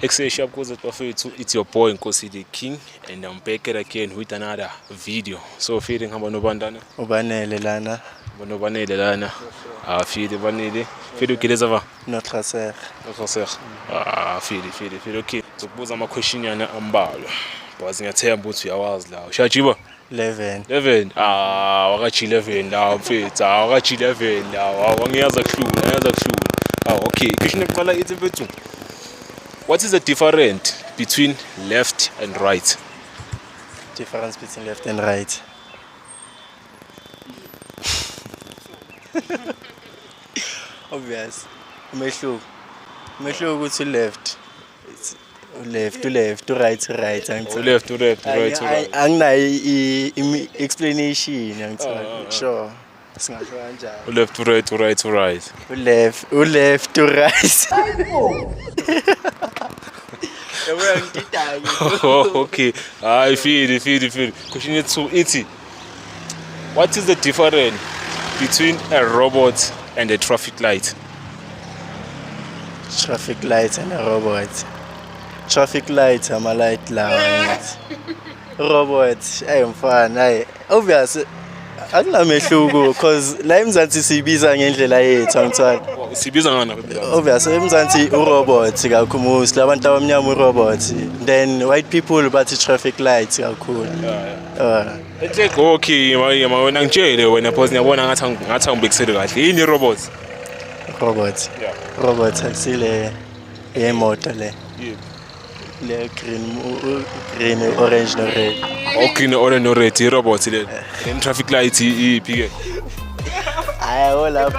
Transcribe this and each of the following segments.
Exesha kuze bafethu, it's your boy Nkosi the King, and I'm back again with another video. So feeling hamba nobandana? Ubanele lana. Bonobanele lana. Feel banele. Feel ukileza va? Notre sœur. Notre sœur. Feel. Okay. So kubuza ama question yana ambalwa. Because ngiyathemba ukuthi uyawazi la. Ushajiba? 11. Wakachi 11 la mfethu. Wakachi 11 la. Wangiyaza kuhlula. Okay. Question eqala ithi mfethu. What is the difference between left and right? Difference between left and right. Obvious. Umehluko ukuthi left. It's left, right. Left, right. Anginayo explanation ngithola. Sure. Singasho kanjani? Left, right. Left, right. Okay. I feel. Question 2. Iti. What is the difference between a robot and a traffic light? Traffic lights and a robot. Traffic lights are my light lights. Robots, I am fun. Obvious. Akunamehluko because la eMzansi sibiza ngendlela yethu angithwala. Sibiza ngana? Obvious eMzansi urobot kakhulu, labantu abamnyama urobot. Then white people bathi traffic lights kakhulu. It's okay, wena ngitshele wena because ngiyabona ngathi angibekisele kahle. Yini robot? Robot. Yeah. Robot akusile yemoto le. Yeah. Le green, orange no red. Green, orange no red, robot le. Then traffic light iphike. Hola.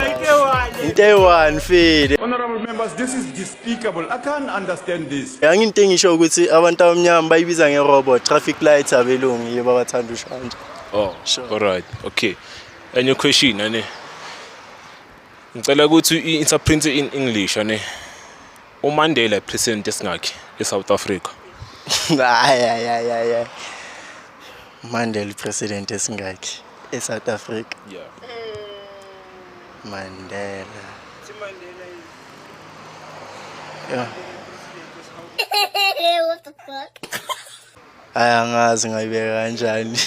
Into one feed. Honorable members, this is despicable. I can't understand this. Into engisho ukuthi abantu abamnyama bayibiza ngerobot, traffic lights abelungu yibo abathanda ushanje. Oh, sure. All right. Okay. And your question ane. Ngicela ukuthi interpret in English ane. uMandela president esingakhi eSouth Africa? Yeah. Mandela president esingakhi eSouth Africa? Yeah. Mandela. Yeah. What the fuck? Angazi ngayibeka kanjani.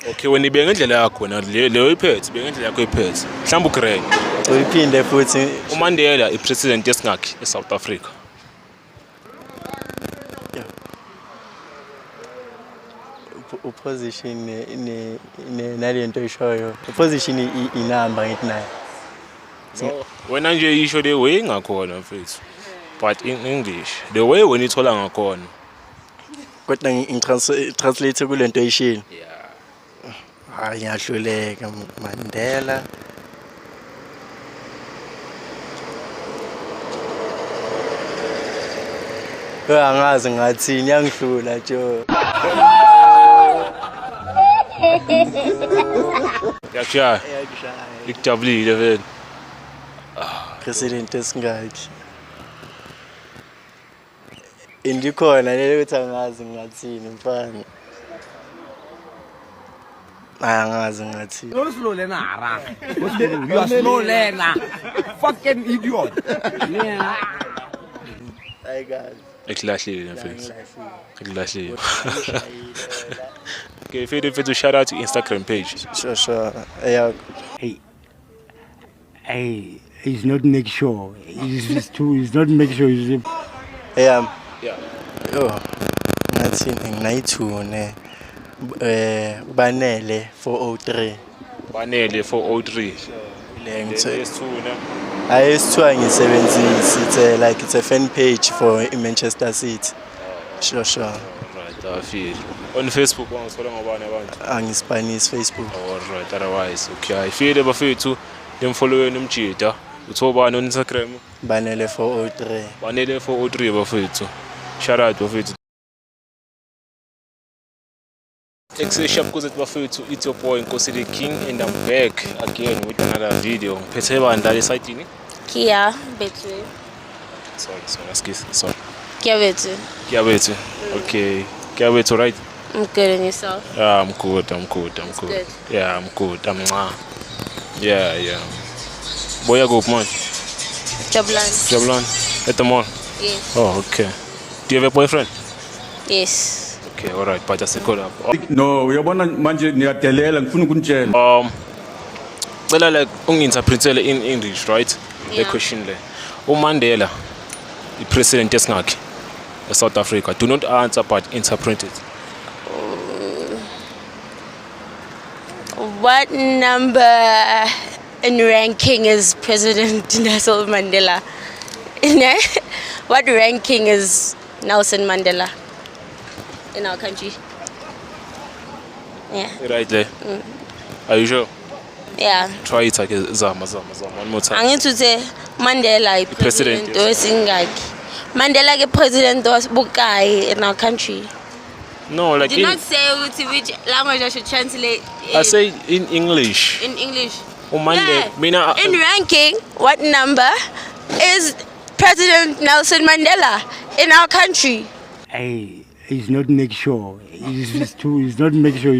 Okay, when ibeka ngendlela yakho na leyo iphethe, ibeka ngendlela yakho iphethe. Mhlawumbe ugrade. Uyiphinde futhi uMandela ipresident esingakhi eSouth Africa? Opposition nalento ishoyo. Opposition inamba ngithi nayo. No, wena nje isho the way ngakhona mfethu. But in English, the way when ithola ngakhona. Kodwa ngitranslate kulento eyishini. Yeah. Hayi ngiyahluleka Mandela. Angazi ngathini yangihlula jo. Yakushaya. Ikujabulile vele. President esingakhi. Indikhona lelo ukuthi angazi ngathini mfana. Angazi ngathini. You're slow learner. You are slow learner. Fucking idiot. I got. Ekulahlile mfethu. Ekulahlile. Okay, feel shout out to Instagram page. Sure. Yeah. Hey, he's not make sure. He's not make sure. Yeah. Yeah. Ngathini ngayithune. Banele 403. Banele 403. Le ngithe Lesithuna. ayesithiwa ngisebenzisa it's a fan page for Manchester City. Sure. Right, I feel. On Facebook wangisola ngobani abantu? Angispanish Facebook. All right, otherwise okay. I feel bafethu lemfolloweni umjida. Uthobani on Instagram? Banele 403. Banele 403 bafethu. Shout out bafethu. Exesha kuze bafethu, it's your boy Nkosi the King, and I'm back again with another video. Phethe bandla le site ni? Kia Bethu. Sorry. Kia Bethu. Okay. Kia Bethu, right? I'm good, and yourself? Yeah, I'm good. Good. Yeah, I'm good. Yeah. Boya go man. Jablan. At the mall. Yes. Oh, okay. Do you have a boyfriend? Yes. Okay, alright, but just call up. No, uyabona manje niyadelela ngifuna ukunitshela. Well, like ungi-interpretele in English, right? The Yeah. question le. UMandela, the president esingakhi eSouth Africa. Do not answer but interpret it. What number in ranking is President Nelson Mandela? What ranking is Nelson Mandela in our country? Yeah. Right there. Are you sure? Yeah. Try it again. Zama. One more time. Angithuthi Mandela president, president yes. wesingaki. Mandela ke president was bukai in our country. No, like Did not say which language I should translate. I say in English. In English. Mandela. Mina, In ranking, what number is President Nelson Mandela in our country? Hey, he's not make sure. He's not make sure.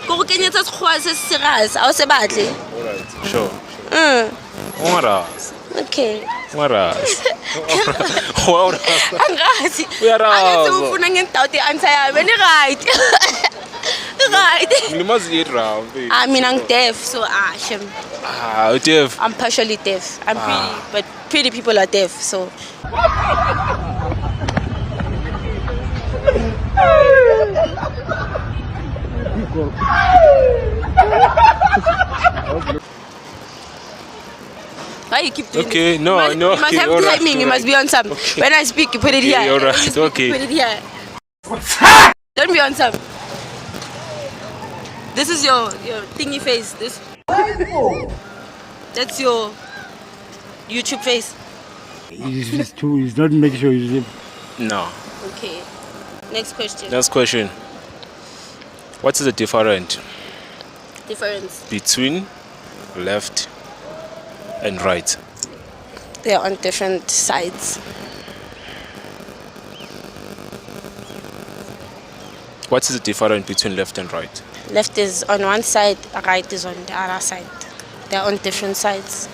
Go kenyetsa sekgowa se serious, a o se batle. Alright, sure. Mm. Ungaras. Okay. Ungaras. Angazi. Uyarazi. Angazi ufuna ngentawuti answer yami. Ni right. Right. Ngimazi round. I mean, I'm deaf, so shem. Deaf. I'm partially deaf. I'm pretty, but pretty people are deaf, so. Why you keep doing Okay, this? no, you must, no, You must okay, have alright, timing, you must be on some. Okay. When I speak, you put it Yeah, here. you're When right, you speak, okay. You put it here. Don't be on some. This is your thingy face. This. That's your YouTube face. He's not make sure. No. Okay. Next question. Next question. What is the difference Difference. between left and right? They're on different sides. What is the difference between left and right? Left is on one side, right is on the other side. They're on different sides.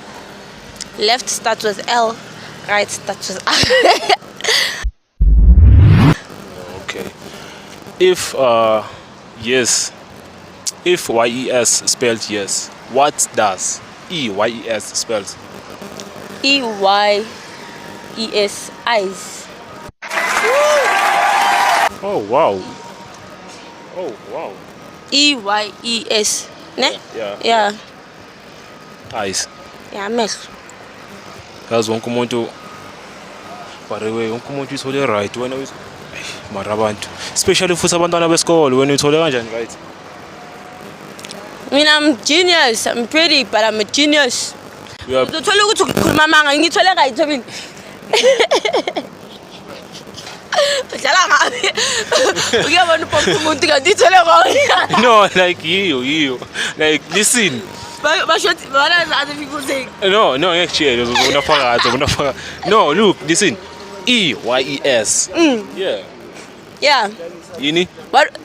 Left starts with L, right starts with R. Okay. If yes, if YES spelled yes, what does EYES spells? EYES, eyes. Oh wow. Oh wow. EYES. Ne? Yeah. Yeah. Eyes. Yeah, mehlo. Yazi wonke umuntu barewe wonke umuntu uthole right wena mara abantu especially futhi abantwana besikole wena uthole kanjani right? I mean, I'm genius. I'm pretty, but I'm a genius. You are Uthola ukuthi ukhuluma manga ngithole right Thobini. Udlala ngapi? Uyabona upompa umuntu kanti ithole wrong. no like you like listen. But what are other people saying? No ngekujele unafaka no look listen EYES. Yeah. Yeah. Yini? What?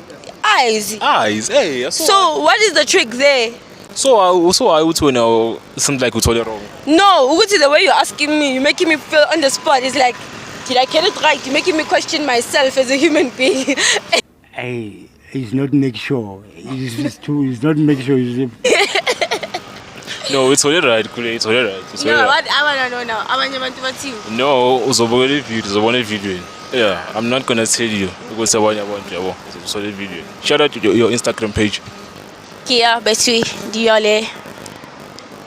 Eyes. Eyes. Hey. So what is the trick there? So I would know something like you told it wrong. No, ukuthi the way you're asking me, you're making me feel on the spot. It's like, did I get it right? You're making me question myself as a human being. Hey, he's not make sure. He's not make sure. No, it's all right, Kule. It's all right. It's all No, right. what I wanna know now. I want you to team. No, uzobona video. Yeah, I'm not gonna tell you because I want you. It's a video. Shout out to your Instagram page. Kia, Betui, Diole.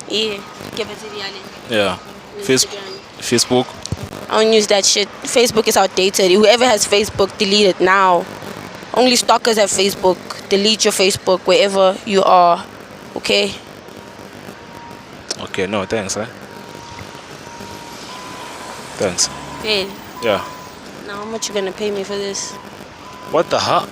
Yeah, give it to Diole. Yeah. Facebook. I don't use that shit. Facebook is outdated. Whoever has Facebook, delete it now. Only stalkers have Facebook. Delete your Facebook wherever you are. Okay? Okay, no, thanks, Thanks. Hey, Yeah. now how much you gonna pay me for this? What the hell?